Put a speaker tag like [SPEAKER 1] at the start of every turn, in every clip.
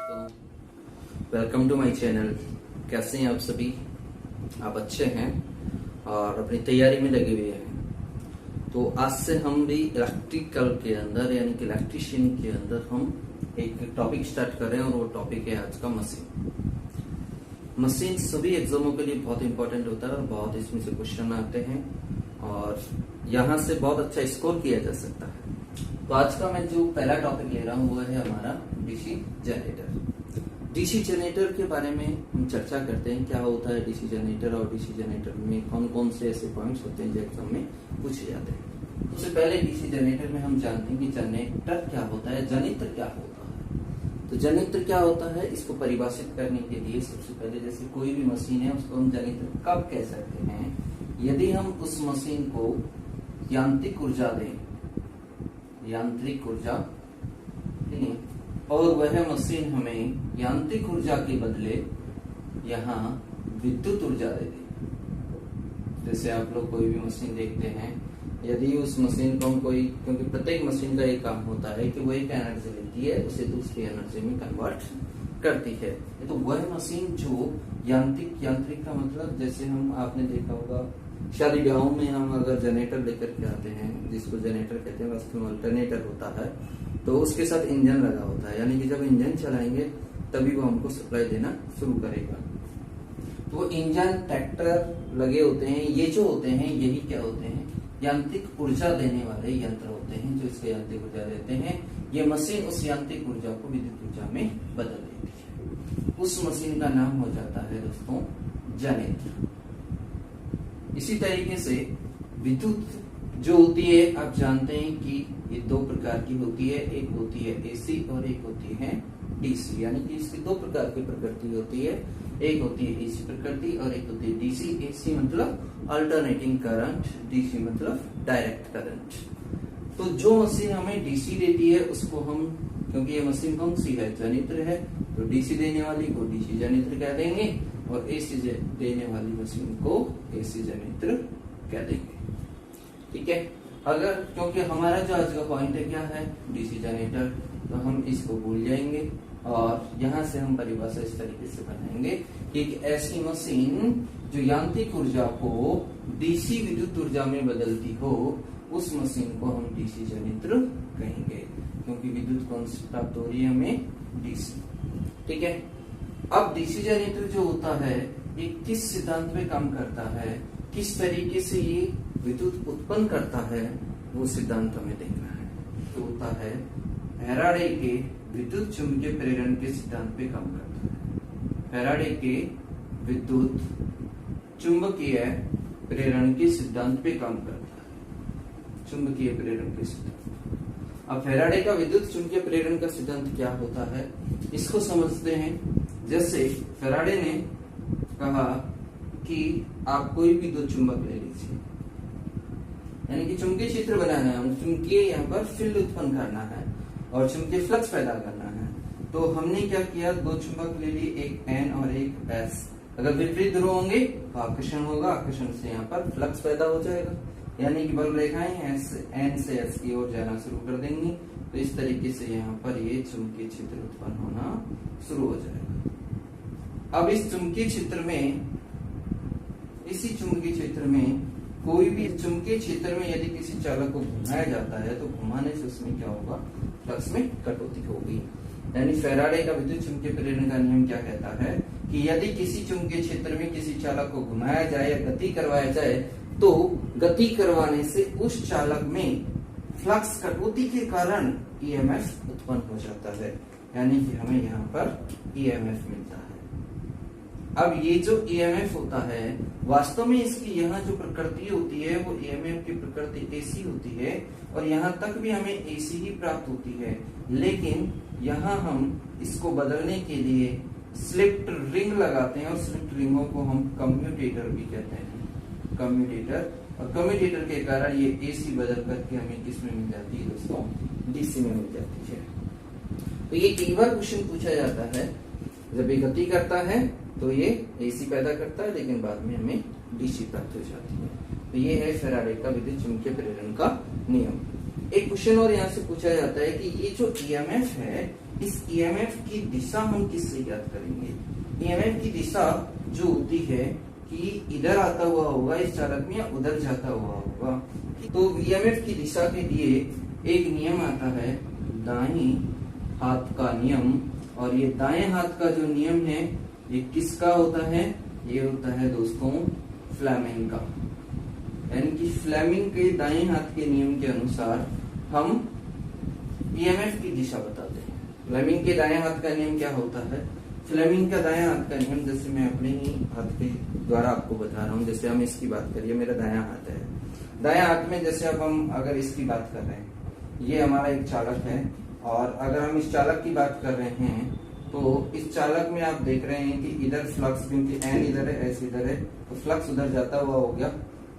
[SPEAKER 1] दोस्तों, welcome to my channel. कैसे हैं आप सभी? आप अच्छे हैं और अपनी तैयारी में लगे हुए हैं। तो आज से हम भी इलेक्ट्रिकल के अंदर यानी कि इलेक्ट्रिशियन के अंदर हम एक टॉपिक स्टार्ट कर रहे हैं और वो टॉपिक है आज का मशीन। मशीन सभी एग्जामों के लिए बहुत इंपॉर्टेंट होता है और बहुत इसमें से क्वेश्चन आते हैं और यहाँ से बहुत अच्छा स्कोर किया जा सकता है। तो आज का मैं जो पहला टॉपिक ले रहा हूँ वो है हमारा डीसी जनरेटर। डीसी जनरेटर के बारे में हम चर्चा करते हैं, क्या होता है डीसी जनरेटर और डीसी जनरेटर में कौन कौन से ऐसे पॉइंट्स होते हैं जो एग्जाम में पूछे जाते हैं। सबसे पहले डीसी जनरेटर में हम जानते हैं कि जनरेटर क्या होता है, जनित्र क्या होता है। तो जनित्र क्या होता है, इसको परिभाषित करने के लिए सबसे पहले जैसे कोई भी मशीन है उसको हम जनित्र कब कह सकते हैं, यदि हम उस मशीन को यांत्रिक ऊर्जा दें, यांत्रिक ऊर्जा, और वह मशीन हमें यांत्रिक ऊर्जा के बदले यहाँ विद्युत ऊर्जा दे दे। जैसे आप लोग कोई भी मशीन देखते हैं, यदि उस मशीन को हम कोई, क्योंकि प्रत्येक मशीन का एक काम होता है कि वो एक एनर्जी लेती है उसे दूसरी एनर्जी में कन्वर्ट करती है। तो वह मशीन जो यांत्रिक का मतलब, जैसे हम आपने देखा होगा शादी ब्याहों में हम अगर जनरेटर लेकर के आते हैं, जिसको जनरेटर कहते हैं, वास्तव में अल्टरनेटर होता है, तो उसके साथ इंजन लगा होता है, यानी कि जब इंजन चलाएंगे तभी वो हमको सप्लाई देना शुरू करेगा। तो इंजन ट्रैक्टर लगे होते हैं, ये जो होते हैं यही क्या होते हैं, यांत्रिक ऊर्जा देने वाले यंत्र होते हैं जो इसको यांत्रिक ऊर्जा देते हैं। ये मशीन उस यांत्रिक ऊर्जा को विद्युत ऊर्जा में बदल देती है। उस मशीन का नाम हो जाता है दोस्तों जनरेटर। इसी तरीके से विद्युत जो होती है, आप जानते हैं कि ये दो प्रकार की होती है, एक होती है एसी और एक होती है डीसी, यानी कि इसकी दो प्रकार की प्रकृति होती है, एक होती है एसी प्रकृति और एक होती है डीसी। एसी मतलब अल्टरनेटिंग करंट, डीसी मतलब डायरेक्ट करंट। तो जो मशीन हमें डीसी देती है उसको हम, क्योंकि ये मशीन कौन सी है, जनित्र है, तो डीसी देने वाली को डीसी जनित्र कह देंगे और एसी देने वाली मशीन को एसी जनित्र कह देंगे। ठीक है, अगर क्योंकि हमारा जो आज का पॉइंट है क्या है, डीसी जनरेटर, तो हम इसको भूल जाएंगे और यहाँ से हम परिभाषा इस तरीके से बनाएंगे कि एक ऐसी मशीन जो यांत्रिक ऊर्जा को डीसी विद्युत ऊर्जा में बदलती हो, उस मशीन को हम डीसी जनित्र कहेंगे, क्योंकि विद्युत कौन सी प्राप्त हो रही है हमें, डीसी। ठीक है, अब डीसी जनरेटर जो होता है ये किस सिद्धांत पे काम करता है, किस तरीके से ये विद्युत उत्पन्न करता है, वो सिद्धांत हमें देखना है। तो होता है फैराडे के विद्युत चुंबकीय प्रेरण के सिद्धांत पे काम करता है। फैराडे के विद्युत चुंबकीय प्रेरण के सिद्धांत पे काम करता है, चुंबकीय प्रेरण के सिद्धांत। अब फैराडे का विद्युत चुंबकीय प्रेरण का सिद्धांत क्या होता है, इसको समझते हैं। जैसे फैराडे ने कहा कि आप कोई भी दो चुंबक ले लीजिए, यानी कि चुंबकीय क्षेत्र बनाना है, चुंबकीय यहाँ पर फील्ड उत्पन्न करना है और चुंबकीय फ्लक्स पैदा करना है। तो हमने क्या किया, दो चुंबक ले लिए, एक एन और एक एस। अगर विपरीत ध्रुव होंगे तो आकर्षण होगा, आकर्षण से यहाँ पर फ्लक्स पैदा हो जाएगा, यानी कि बल रेखाएं एन से एस की ओर जाना शुरू कर देंगी। तो इस तरीके से यहाँ पर ये चुंबकीय क्षेत्र उत्पन्न होना शुरू हो जाएगा। अब इस चुंबकीय क्षेत्र में, इसी चुंबकीय क्षेत्र में कोई भी चुंबकीय क्षेत्र में यदि किसी चालक को घुमाया जाता है तो घुमाने से उसमें क्या होगा, फ्लक्स में कटौती होगी। यानी फैराडे का विद्युत चुंबकीय प्रेरण का नियम क्या कहता है कि यदि किसी चुंबकीय क्षेत्र में किसी चालक को घुमाया जाए या गति करवाया जाए तो गति करवाने से उस चालक में फ्लक्स कटौती के कारण ईएमएफ उत्पन्न हो जाता है, यानी कि हमें यहाँ पर ईएमएफ मिलता है। अब ये जो ईएमएफ होता है, वास्तव में इसकी यहाँ जो प्रकृति होती है वो ईएमएफ की प्रकृति एसी होती है और यहाँ तक भी हमें एसी ही प्राप्त होती है। लेकिन यहाँ हम इसको बदलने के लिए स्लिप्ड रिंग लगाते हैं और स्लिप्ड रिंगों को हम कम्यूटेटर भी कहते हैं, कम्यूटेटर। और कम्यूटेटर के कारण ये एसी बदल करके हमें किसमें मिल जाती है दोस्तों, डीसी में मिल जाती है। तो ये कई बार क्वेश्चन पूछा जाता है, जब ये गति करता है तो ये एसी पैदा करता है लेकिन बाद में हमें डीसी प्राप्त हो जाती है। तो ये है फैराडे का विद्युत चुंबकीय प्रेरण का नियम। एक क्वेश्चन और यहाँ से पूछा जाता है कि ये जो ईएमएफ है, इस ईएमएफ की दिशा हम किससे ज्ञात करेंगे। ईएमएफ की दिशा जो होती है कि इधर आता हुआ होगा इस चालक में या उधर जाता हुआ होगा। तो ईएमएफ की दिशा के लिए एक नियम आता है दाएं हाथ का नियम, और ये दाएं हाथ का जो नियम है ये किसका होता है, ये होता है दोस्तों फ्लेमिंग का। यानी कि फ्लेमिंग के दाएं हाथ के नियम के अनुसार हम ईएमएफ की दिशा बताते हैं। फ्लेमिंग के दाएं हाथ का नियम क्या होता है, फ्लेमिंग का दाएं हाथ का नियम, जैसे मैं अपने ही हाथ के द्वारा आपको बता रहा हूँ। जैसे हम इसकी बात करिए, मेरा दायां हाथ है, दायां हाथ में जैसे अब हम अगर इसकी बात कर रहे हैं, ये हमारा एक चालक है, और अगर हम इस चालक की बात कर रहे हैं तो इस चालक में आप देख रहे हैं कि इधर फ्लक्स, क्योंकि एन इधर है, एस इधर है, तो फ्लक्स उधर जाता हुआ हो गया,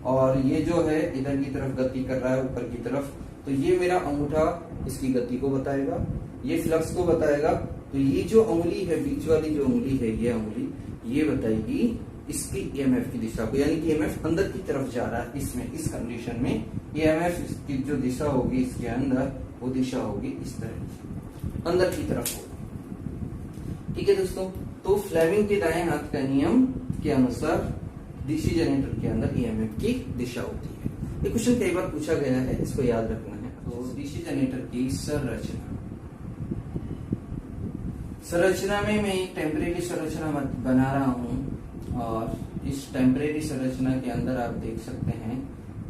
[SPEAKER 1] और ये जो है इधर की तरफ गति कर रहा है ऊपर की तरफ। तो ये मेरा अंगूठा इसकी गति को बताएगा, ये फ्लक्स को बताएगा। तो ये जो उंगली है, बीच वाली जो उंगली है, ये उंगली ये बताएगी इसकी ईएमएफ की दिशा को, यानी कि ईएमएफ अंदर की तरफ जा रहा है। इसमें इस कंडीशन में ईएमएफ की जो दिशा होगी इसके अंदर, वो दिशा होगी इस तरह अंदर की तरफ होगी। ठीक है दोस्तों, तो फ्लेमिंग के दाएं हाथ का नियम के अनुसार डीसी जनरेटर के अंदर ईएमएफ की दिशा होती है। ये क्वेश्चन कई बार पूछा गया है, इसको याद रखना है। तो डीसी जनरेटर की संरचना में मैं एक टेम्परेरी संरचना बना रहा हूँ, और इस टेम्परेरी संरचना के अंदर आप देख सकते हैं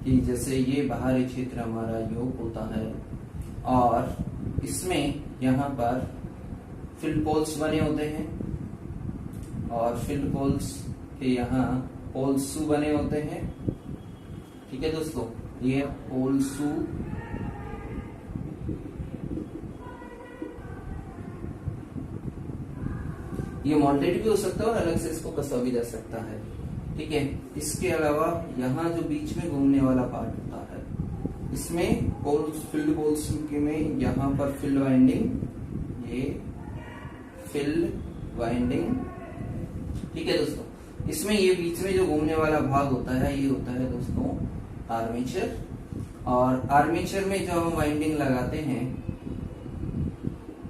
[SPEAKER 1] कि जैसे ये बाहरी क्षेत्र हमारा योग होता है, और इसमें यहाँ पर फील्ड पोल्स बने होते हैं, और फील्ड पोल्स के यहाँ पोल्सू बने होते हैं। ठीक है दोस्तों, ये पोल्सू, ये मोल्टेड भी हो सकता है और अलग से इसको कसा भी जा सकता है। ठीक है, इसके अलावा यहाँ जो बीच में घूमने वाला पार्ट होता है, इसमें पोल्स, फील्ड पोल्स में यहाँ पर फील्ड वाइंडिंग, ये फील्ड वाइंडिंग। ठीक है दोस्तों, इसमें ये बीच में जो घूमने वाला भाग होता है, ये होता है दोस्तों आर्मेचर। और आर्मेचर में जो हम वाइंडिंग लगाते हैं,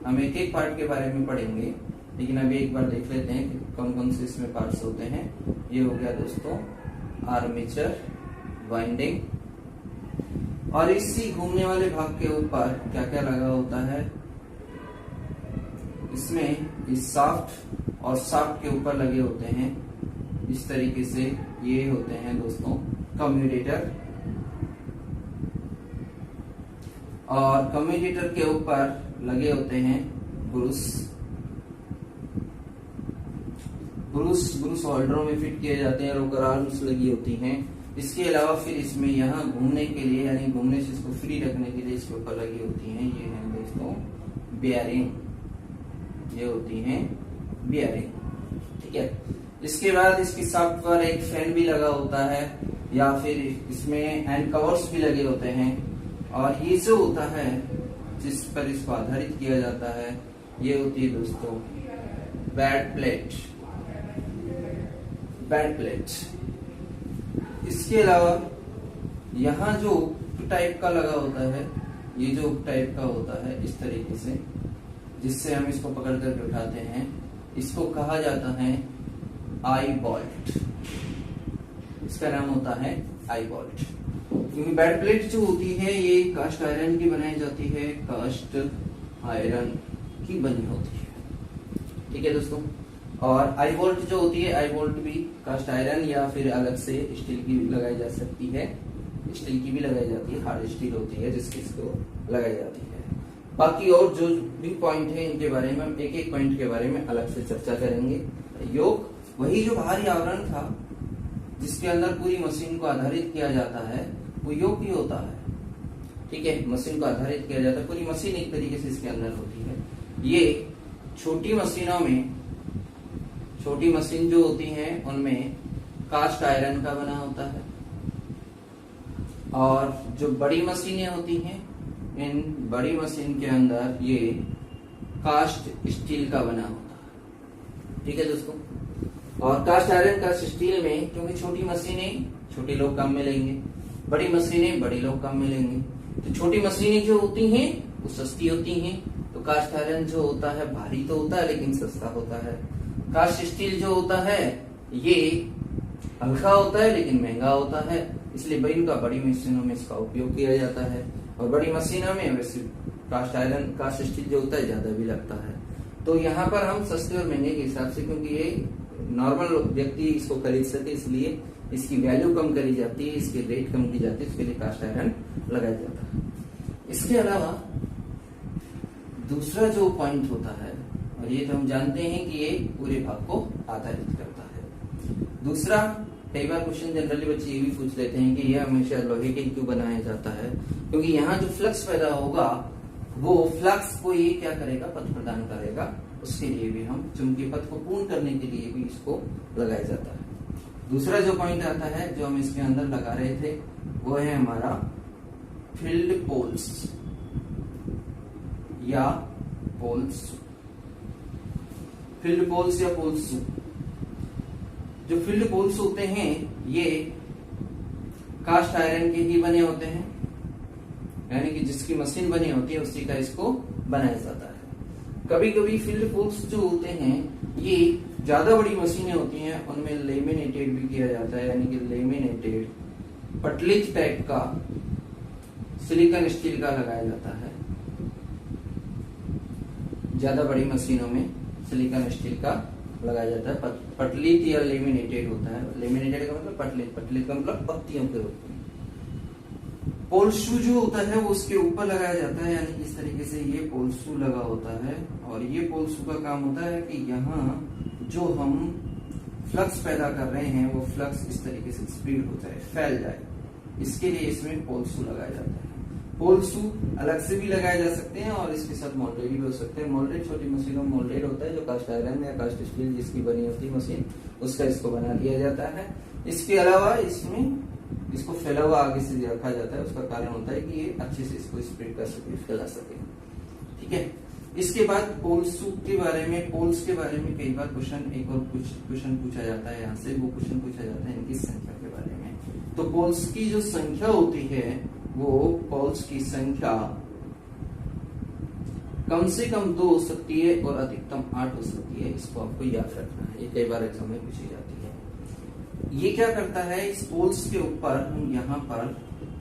[SPEAKER 1] हम एक एक पार्ट के बारे में पढ़ेंगे, लेकिन अभी एक बार देख लेते हैं कि कौन कौन से इसमें पार्ट्स होते हैं। ये हो गया दोस्तों आर्मेचर वाइंडिंग, और इसी घूमने वाले भाग के ऊपर क्या क्या लगा होता है, इसमें इस शाफ्ट और शाफ्ट के ऊपर लगे होते हैं इस तरीके से, ये होते हैं दोस्तों कम्यूटेटर, और कम्यूटेटर के ऊपर लगे होते हैं ब्रूस होल्डरों में फिट किए जाते हैं, रोकर आर्म्स लगी होती हैं। इसके अलावा फिर इसमें यहाँ घूमने के लिए, यानी घूमने से इसको फ्री रखने के लिए इसके ऊपर लगी होती हैं, ये है दोस्तों बेयरिंग, ये होती हैं बेयरिंग। ठीक है, इसके बाद इसकी शाफ्ट पर एक फैन भी लगा होता है, या फिर इसमें हैंड कवर्स भी लगे होते हैं, और ये जो होता है जिस पर इसको आधारित किया जाता है, ये होती है दोस्तों बेड प्लेट। इसके अलावा यहाँ जो टाइप का लगा होता है, ये जो टाइप का होता है इस तरीके से, जिससे हम इसको पकड़ करके उठाते हैं, इसको कहा जाता है आई बोल्ट। इसका नाम होता है आई बोल्ट। क्योंकि बेड प्लेट जो होती है ये कास्ट आयरन की बनाई जाती है, कास्ट आयरन की बनी होती है। ठीक है दोस्तों, और आई बोल्ट जो होती है, आई बोल्ट भी कास्ट आयरन या फिर अलग से स्टील की भी लगाई जा सकती है, स्टील की भी लगाई जाती है, हार्ड स्टील होती है जिसकी इसको लगाई जाती है। बाकी और जो भी पॉइंट है इनके बारे में हम एक एक पॉइंट के बारे में अलग से चर्चा करेंगे। योग वही जो बाहरी आवरण था जिसके अंदर पूरी मशीन को आधारित किया जाता है, वो योग भी होता है। ठीक है, मशीन को आधारित किया जाता है, पूरी मशीन एक तरीके से इसके अंदर होती है। ये छोटी मशीनों में, छोटी मशीन जो होती हैं उनमें कास्ट आयरन का बना होता है, और जो बड़ी मशीनें होती हैं, इन बड़ी मशीन के अंदर ये कास्ट स्टील का बना होता है। ठीक है दोस्तों, और कास्ट आयरन कास्ट स्टील में, क्योंकि छोटी मशीनें छोटे लोग काम में लेंगे, बड़ी मशीनें बड़ी लोग काम में लेंगे, तो छोटी मशीनें जो होती हैं वो सस्ती होती हैं। तो कास्ट आयरन जो होता है भारी तो होता है लेकिन सस्ता होता है। कास्ट स्टील जो होता है ये हल्का होता है लेकिन महंगा होता है, इसलिए बड़ी मशीनों में इसका उपयोग किया जाता है। और बड़ी मशीनों में वैसे कास्ट स्टील जो होता है ज्यादा भी लगता है। तो यहाँ पर हम सस्ते और महंगे के हिसाब से, क्योंकि ये नॉर्मल व्यक्ति इसको खरीद सके इसलिए इसकी वैल्यू कम करी जाती है, इसकी रेट कम की जाती है, इसके लिए कास्ट आयरन लगाया जाता है। इसके अलावा दूसरा जो पॉइंट होता है, और ये तो हम जानते हैं कि ये पूरे भाग को आधारित करता है। दूसरा, कई बार क्वेश्चन जनरली बच्चे ये भी पूछ लेते हैं कि यह हमेशा लोहे के क्यों बनाया जाता है, क्योंकि यहाँ जो फ्लक्स पैदा होगा वो फ्लक्स को ये क्या करेगा, पथ प्रदान करेगा। उसके लिए भी हम चुंबकीय पथ को पूर्ण करने के लिए भी इसको लगाया जाता है। दूसरा जो पॉइंट आता है जो हम इसके अंदर लगा रहे थे वो है हमारा फील्ड पोल्स या पोल्स। फील्ड पोल्स या पोल्स, जो फील्ड पोल्स होते हैं ये कास्ट आयरन के ही बने होते हैं, यानी कि जिसकी मशीन बनी होती है उसी का इसको बनाया जाता है। कभी कभी फील्ड पोल्स जो होते हैं ये ज्यादा बड़ी मशीनें होती हैं, उनमें लेमिनेटेड भी किया जाता है, यानी कि लेमिनेटेड पटलिच टाइप का सिलिकॉन स्टील का लगाया जाता है। ज्यादा बड़ी मशीनों में सिलिकॉन स्टील का लगाया जाता है। पटलित या लेमिनेटेड होता है। लेमिनेटेड का मतलब पटलित, पटलित का मतलब पत्तियों के रूप में। पोल शू जो होता है वो उसके ऊपर लगाया जाता है, यानी इस तरीके से ये पोल शू लगा होता है। और ये पोल शू का काम होता है कि यहाँ जो हम फ्लक्स पैदा कर रहे हैं वो फ्लक्स इस तरीके से स्प्रेड हो जाए, फैल जाए, इसके लिए इसमें पोल शू लगाया जाता है। पोल शू अलग से भी लगाए जा सकते हैं और इसके साथ मोल्डेड भी हो सकते हैं। मोल्डेड छोटी मशीनों में मोल्डेड होता है, जो कास्ट आयरन या कास्ट स्टील जिसकी बनी होती है मशीन उसका इसको बना दिया जाता है। इसके अलावा इसमें इसको फैला हुआ आगे से रखा जाता है, उसका कारण होता है कि ये अच्छे से इसको स्प्रेड कर सके, फैला सके। ठीक है। इसके बाद पोल्स के बारे में, पोल्स के बारे में कई बार एक और कुछ क्वेश्चन पूछा जाता है, यहाँ से वो क्वेश्चन पूछा जाता है इनकी संख्या के बारे में। तो पोल्स की जो संख्या होती है वो पोल्स की संख्या कम से कम 2 हो सकती है और अधिकतम 8 हो सकती है। इसको आपको याद रखना है, ये कई बार एग्जाम में पूछी जाती है। ये क्या करता है, इस पोल्स के ऊपर हम यहाँ पर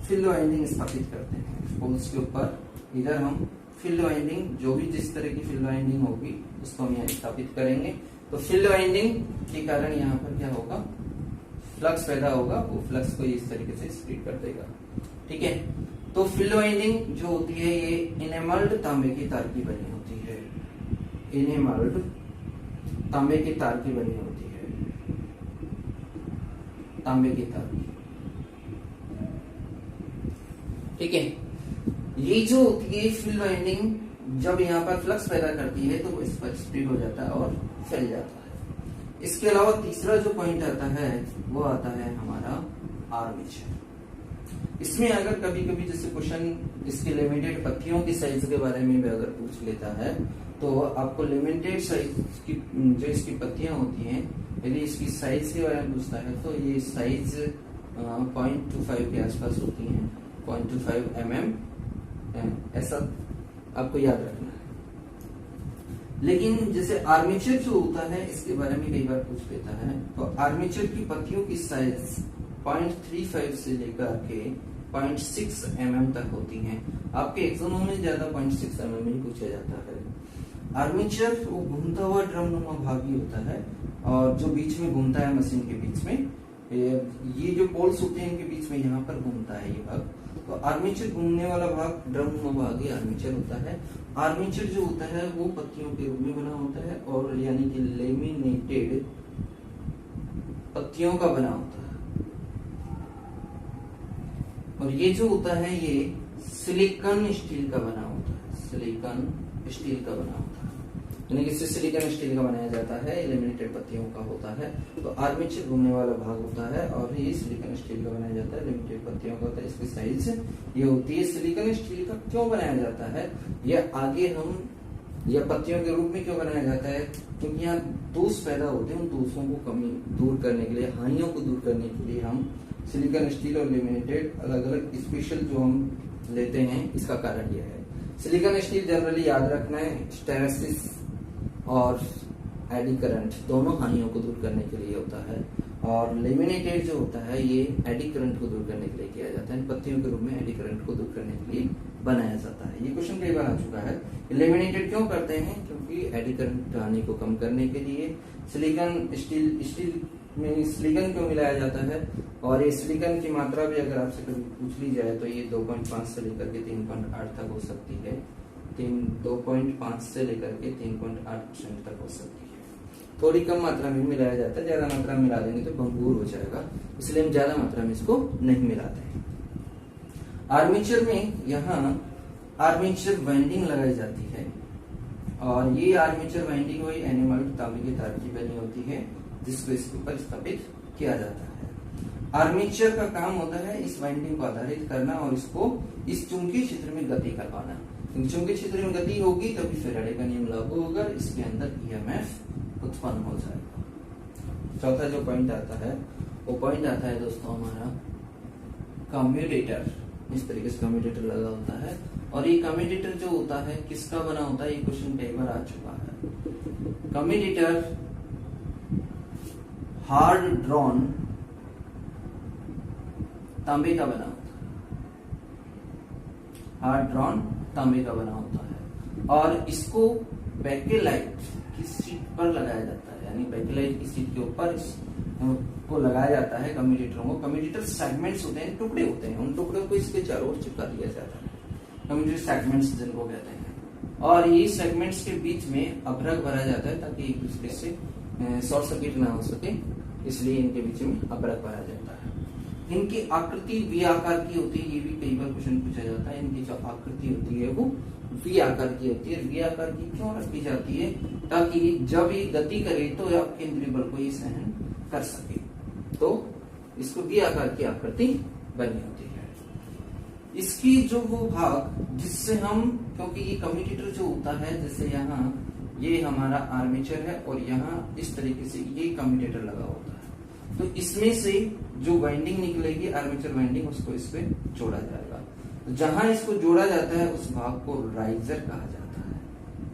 [SPEAKER 1] फील्ड वाइंडिंग स्थापित करते हैं। पोल्स के ऊपर इधर हम फील्ड वाइंडिंग, जो भी जिस तरह की फील्ड वाइंडिंग होगी उसको हम यहाँ स्थापित करेंगे। तो फील्ड वाइंडिंग के कारण यहाँ पर क्या होगा, फ्लक्स पैदा होगा, वो फ्लक्स को इस तरीके से स्प्रेड कर देगा। ठीक है। तो फील्ड वाइंडिंग जो होती है ये इनेमल्ड तांबे की तार की बनी होती है। इनेमल्ड तांबे की तार की बनी होती है, तांबे की तार की। ठीक है। ये जो होती है फील्ड वाइंडिंग जब यहाँ पर फ्लक्स पैदा करती है तो वो इस पर स्प्रेड हो जाता है और फैल जाता है। इसके अलावा तीसरा जो पॉइंट आता है वो आता है हमारा आर्मेचर। इसमें अगर कभी कभी जैसे क्वेश्चन इसके लिमिटेड पत्तियों की साइज के बारे में भी अगर पूछ लेता है तो आपको लिमिटेड साइज की जो इसकी पत्तियां होती हैं, यदि इसकी साइज के बारे में पूछता है तो ये साइज 0.25 के आसपास होती हैं, 0.25 mm, ऐसा आपको याद रखना है। लेकिन जैसे आर्मेचर जो होता है इसके बारे में कई बार पूछ लेता है, तो आर्मेचर की पत्तियों की साइज 0.35 से लेकर के 0.6 mm तक होती हैं। आपके एग्जामों में ज्यादा 0.6 mm ही पूछा जाता है। आर्मेचर वो घूमता हुआ ड्रम नुमा भाग ही होता है और जो बीच में घूमता है मशीन के बीच में, ये जो पोल्स होते हैं इनके बीच में यहाँ पर घूमता है ये भाग। तो आर्मेचर घूमने वाला भाग, ड्रम नुमा भाग ही आर्मेचर होता है। आर्मेचर जो होता है वो पत्तियों के रूप में बना होता है और यानी कि लेमिनेटेड पत्तियों का बना होता है। और ये जो होता है ये सिलिकॉन स्टील का बना होता है, सिलिकॉन स्टील का बना होता है, यानी कि इससे सिलिकॉन स्टील का बनाया जाता है, लेमिनेटेड पत्तियों का होता है। तो आर्मेचर घूमने वाला भाग होता है और ये सिलिकॉन स्टील का बनाया जाता है, लेमिनेटेड पत्तियों का होता है। इसकी साइज ये होती है। सिलिकॉन स्टील का क्यों बनाया जाता है या आगे हम या पत्तियों के रूप में क्यों बनाया जाता है, क्योंकि यहाँ दोष पैदा होते हैं, उन दोषों को कमी दूर करने के लिए, हानियों को दूर करने के लिए हम सिलिकॉन स्टील और लेमिनेटेड अलग अलग स्पेशल जो हम लेते हैं, इसका कारण यह है। सिलिकॉन स्टील जनरली याद रखना है हिस्टैरिसीस और एडी करंट दोनों हानियों को दूर करने के लिए होता है, और लेमिनेटेड जो होता है ये एडी करंट को दूर करने के लिए किया जाता है, पत्तियों के रूप में एडी करंट को दूर करने के लिए बनाया जाता है। ये क्वेश्चन कई बार आ चुका है। लेमिनेटेड क्यों करते हैं? क्योंकि एडी करंट हानि को कम करने के लिए। सिलिकॉन स्टील में सिलिकॉन क्यों मिलाया जाता है? और ये सिलिकॉन की मात्रा भी अगर आपसे कभी पूछ ली जाए तो ये 2.5 से लेकर के 3.8 तक हो सकती है। 2.5 से लेकर के 3.8% तक हो सकती है। थोड़ी कम मात्रा में मिलाया जाता है, ज्यादा मात्रा में मिला देंगे तो भंगूर हो जाएगा, इसलिए हम ज्यादा मात्रा में इसको नहीं मिलाते हैं। आर्मेचर में यहाँ आर्मेचर वाइंडिंग लगाई जाती है, और ये आर्मेचर वाइंडिंग वही एनिमल तांबे के तार की बनी होती है जिसको इसके ऊपर स्थापित किया जाता है। आर्मेचर का काम होता है इस वाइंडिंग को आधारित करना और इसको इस चुंबकीय क्षेत्र में गति करवाना। चुंबकीय क्षेत्र में गति होगी तभी फैराडे का नियम लागू होगा, इसके अंदर ईएमएफ उत्पन्न हो जाएगा। चौथा जो पॉइंट आता है वो पॉइंट आता है दोस्तों हमारा कम्यूटेटर। इस तरीके से कम्यूटेटर लगा होता है, और ये कम्यूटेटर जो होता है किसका बना होता है? ये क्वेश्चन कई बार आ चुका है। कम्यूटेटर हार्ड ड्रॉन तांबे का बना होता है, हार्ड ड्रॉन तांबे का बना होता है, और इसको बैकेलाइट की सीट पर लगाया जाता है, यानी बैकेलाइट की सीट के ऊपर इसको लगाया जाता है कम्यूटेटरों को। कम्यूटेटर सेगमेंट्स होते हैं, टुकड़े होते हैं, उन टुकड़ों को इसके चारों ओर चिपका दिया जाता है, कम्यूटेटर सेगमेंट्स जिनको कहते हैं। और ये सेगमेंट्स के बीच में अभ्रक भरा जाता है ताकि एक दूसरे से शॉर्ट सर्किट ना हो सके, इसलिए इनके बीच में अभ्रक भरा जाता है। इनकी आकृति वी आकार की होती है, ये भी कई बार क्वेश्चन पूछा जाता है। इनकी जो आकृति होती है वो वी आकार की होती है। वी आकार की क्यों रखी जाती है? ताकि जब ये गति करे तो आप केंद्रीय बल को ये सहन कर सके, तो इसको वी आकार की आकृति बनी होती है। इसकी जो वो भाग जिससे हम, क्योंकि ये कम्यूटेटर जो होता है, जैसे यहाँ ये हमारा आर्मेचर है और यहाँ इस तरीके से ये कम्यूटेटर लगा होता है, तो इसमें से जो वाइंडिंग निकलेगी आर्मेचर वाइंडिंग, उसको इस पे जोड़ा जाएगा। तो जहां इसको जोड़ा जाता है उस भाग को राइजर कहा जाता है।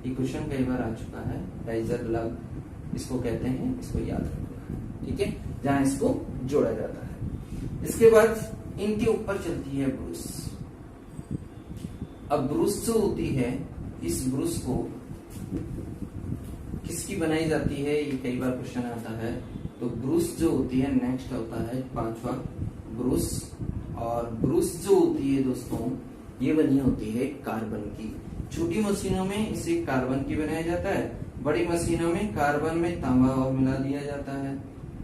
[SPEAKER 1] ये क्वेश्चन कई बार आ चुका है, राइजर लग इसको कहते हैं, इसको याद रखना, ठीक है, जहां इसको जोड़ा जाता है। इसके बाद इनके ऊपर चलती है ब्रूस। अब ब्रूस जो होती है, इस ब्रूस को किसकी बनाई जाती है? ये कई बार क्वेश्चन आता है। तो ब्रूस जो होती है, नेक्स्ट होता है पांचवा ब्रूस, और ब्रूस जो होती है दोस्तों ये बनी होती है कार्बन की। छोटी मशीनों में इसे कार्बन की बनाया जाता है, बड़ी मशीनों में कार्बन में तांबा और मिला दिया जाता है,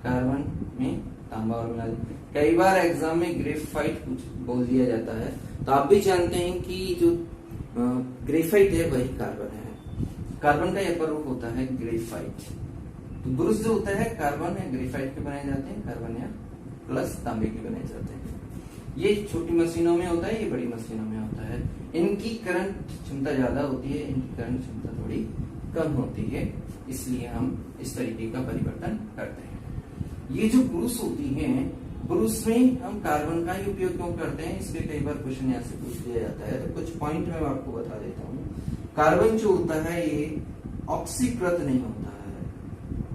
[SPEAKER 1] कार्बन में तांबा और मिला दिया। कई बार एग्जाम में ग्रेफाइट बोल दिया जाता है, तो आप भी जानते हैं कि जो ग्रेफाइट है वही कार्बन है, कार्बन का अपर रूप होता है ग्रेफाइट। तो ब्रूस जो होता है कार्बन या ग्रेफाइट के बनाए जाते हैं, कार्बन या प्लस तांबे के बनाए जाते हैं। ये छोटी मशीनों में होता है, ये बड़ी मशीनों में होता है। इनकी करंट क्षमता ज्यादा होती है, इनकी करंट क्षमता थोड़ी कम होती है, इसलिए हम इस तरीके का परिवर्तन करते हैं। ये जो ब्रूस होती है, ब्रूस में हम कार्बन का ही उपयोग क्यों करते हैं? इसके कई बार क्वेश्चन यहाँ से पूछ लिया जाता है, तो कुछ पॉइंट मैं आपको बता देता हूँ। कार्बन जो होता है ये ऑक्सीकृत नहीं होता है,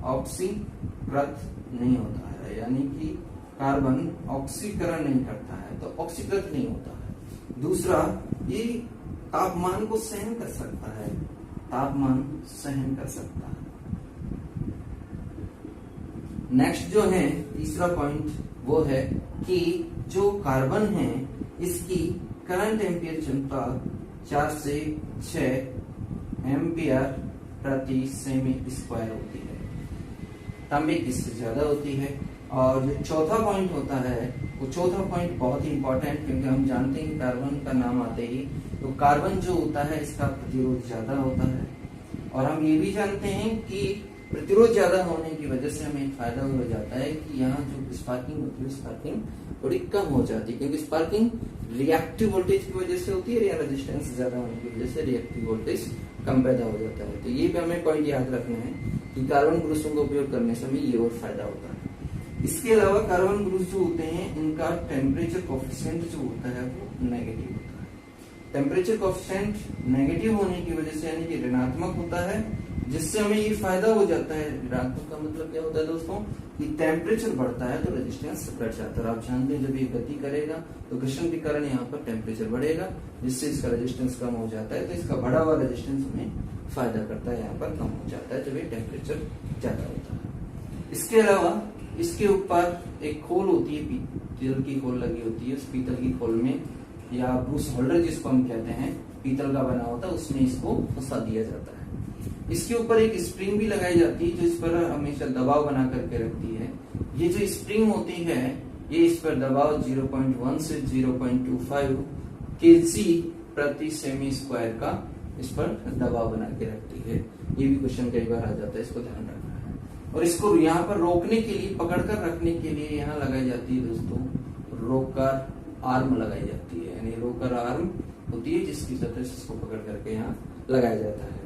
[SPEAKER 1] ऑक्सीकृत नहीं होता है, यानी कि कार्बन ऑक्सीकरण नहीं करता है, तो ऑक्सीकृत नहीं होता है। दूसरा, ये तापमान को सहन कर सकता है, तापमान सहन कर सकता है। नेक्स्ट जो है तीसरा पॉइंट वो है कि जो कार्बन है इसकी करंट एम्पियर क्षमता 4 से 6 एम्पियर प्रति सेमी स्क्वायर होती है, तांबे इससे ज्यादा होती है। और जो चौथा पॉइंट होता है वो चौथा पॉइंट बहुत ही इंपॉर्टेंट, क्योंकि हम जानते हैं कि कार्बन का नाम आते ही तो कार्बन जो होता है इसका प्रतिरोध ज्यादा होता है, और हम ये भी जानते हैं कि प्रतिरोध ज्यादा होने की वजह से हमें फायदा हो जाता है कि यहाँ जो स्पार्किंग होती है स्पार्किंग थोड़ी कम हो जाती है, क्योंकि स्पार्किंग रिएक्टिव वोल्टेज की वजह से होती है, या रेजिस्टेंस ज्यादा होने की वजह से रिएक्टिव वोल्टेज कम पैदा हो जाता है। तो ये भी हमें पॉइंट याद रखना है कि कार्बन ब्रूसों का उपयोग करने से हमें ये और फायदा होता है। इसके अलावा कार्बन ब्रूस जो होते हैं इनका टेम्परेचर कोफिशिएंट जो होता है वो नेगेटिव होता है, टेम्परेचर कोएफिशिएंट नेगेटिव होने की वजह से यानी कि ऋणात्मक होता है, जिससे हमें ये फायदा हो जाता है। ऋणात्मक का मतलब क्या होता है दोस्तों कि टेम्परेचर बढ़ता है तो रेजिस्टेंस घट जाता है। आप जानते हैं जब ये गति करेगा तो घर्षण के कारण यहाँ पर टेम्परेचर बढ़ेगा, जिससे इसका रेजिस्टेंस कम हो जाता है। तो इसका बढ़ा हुआ रेजिस्टेंस हमें फायदा करता है, यहाँ पर कम हो जाता है जब ये टेम्परेचर ज्यादा होता है। इसके अलावा इसके ऊपर एक खोल होती है, पीतल की खोल लगी होती है। उस पीतल की खोल में या ब्रूस होल्डर जिसको हम कहते हैं, पीतल का बना होता है, उसमें इसको फंसा दिया जाता है। इसके ऊपर एक स्प्रिंग भी लगाई जाती है जो इस पर हमेशा दबाव बना करके रखती है। ये जो स्प्रिंग होती है ये इस पर दबाव 0.1 से 0.25 kg प्रति सेमी स्क्वायर का इस पर दबाव बना के रखती है। ये भी क्वेश्चन कई बार आ जाता है, इसको ध्यान रखना है। और इसको यहाँ पर रोकने के लिए, पकड़कर रखने के लिए यहाँ लगाई जाती है दोस्तों रोकर आर्म लगाई जाती है, यानी रोकर आर्म होती है जिसकी सतह से इसको पकड़ करके यहाँ लगाया जाता है।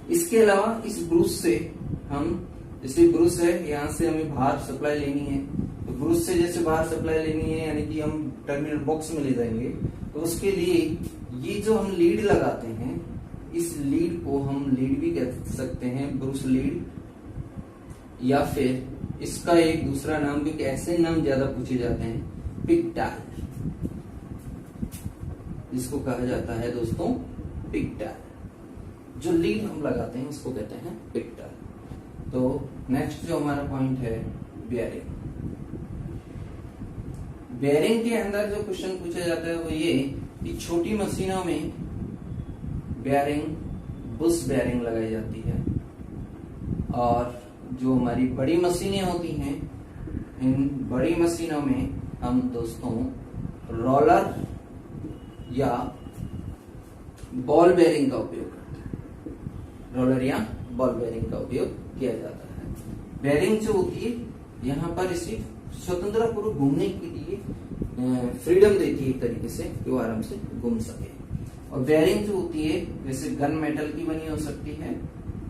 [SPEAKER 1] इसके अलावा इस ब्रूस से हम, जैसे ब्रूस है यहाँ से हमें बाहर सप्लाई लेनी है, तो ब्रूस से जैसे बाहर सप्लाई लेनी है यानी कि हम टर्मिनल बॉक्स में ले जाएंगे, तो उसके लिए ये जो हम लीड लगाते हैं, इस लीड को हम लीड भी कह सकते हैं, ब्रूस लीड, या फिर इसका एक दूसरा नाम, क्योंकि ऐसे नाम ज्यादा पूछे जाते हैं, पिगटाल, जिसको कहा जाता है दोस्तों पिगटाल। जो लीड हम लगाते हैं उसको कहते हैं पिगटाल। तो नेक्स्ट जो हमारा पॉइंट है बेयरिंग। बेयरिंग के अंदर जो क्वेश्चन पूछा जाता है वो ये कि छोटी मशीनों में बेयरिंग, बुश बेयरिंग लगाई जाती है, और जो हमारी बड़ी मशीनें होती हैं, इन बड़ी मशीनों में हम दोस्तों रोलर या बॉल बेयरिंग का उपयोग करते हैं। रोलर या बॉल बेयरिंग का उपयोग किया जाता है। बेयरिंग जो होती है यहाँ पर इसे स्वतंत्रता पूर्वक घूमने के लिए फ्रीडम देती है एक तरीके से कि वो आराम से घूम सके। और बेयरिंग जो होती है जैसे गन मेटल की बनी हो सकती है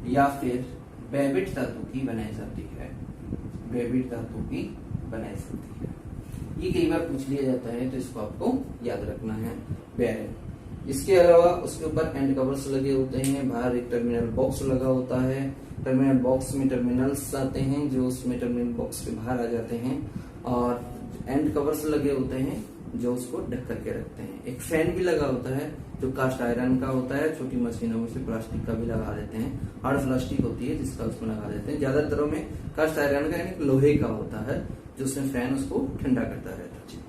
[SPEAKER 1] या फिर बेबिट धातु की बनाई जाती है, बेबिट धातु की बनाई जाती है। ये कई बार पूछ लिया जाता है तो इसको आपको याद रखना है बेयरिंग। इसके अलावा उसके ऊपर एंड कवर्स लगे होते हैं, बाहर एक टर्मिनल बॉक्स लगा होता है, टर्मिनल बॉक्स में टर्मिनल्स आते हैं जो उसमें टर्मिनल बॉक्स के बाहर आ जाते हैं, और एंड कवर्स लगे होते हैं जो उसको ढक करके रखते हैं। एक फैन भी लगा होता है जो कास्ट आयरन का होता है, छोटी मशीनों में से प्लास्टिक का भी लगा देते हैं, हार्ड प्लास्टिक होती है जिसका उसमें लगा देते हैं। ज्यादातर में कास्ट आयरन का यानी लोहे का होता है जो उसमें फैन उसको ठंडा करता रहता है।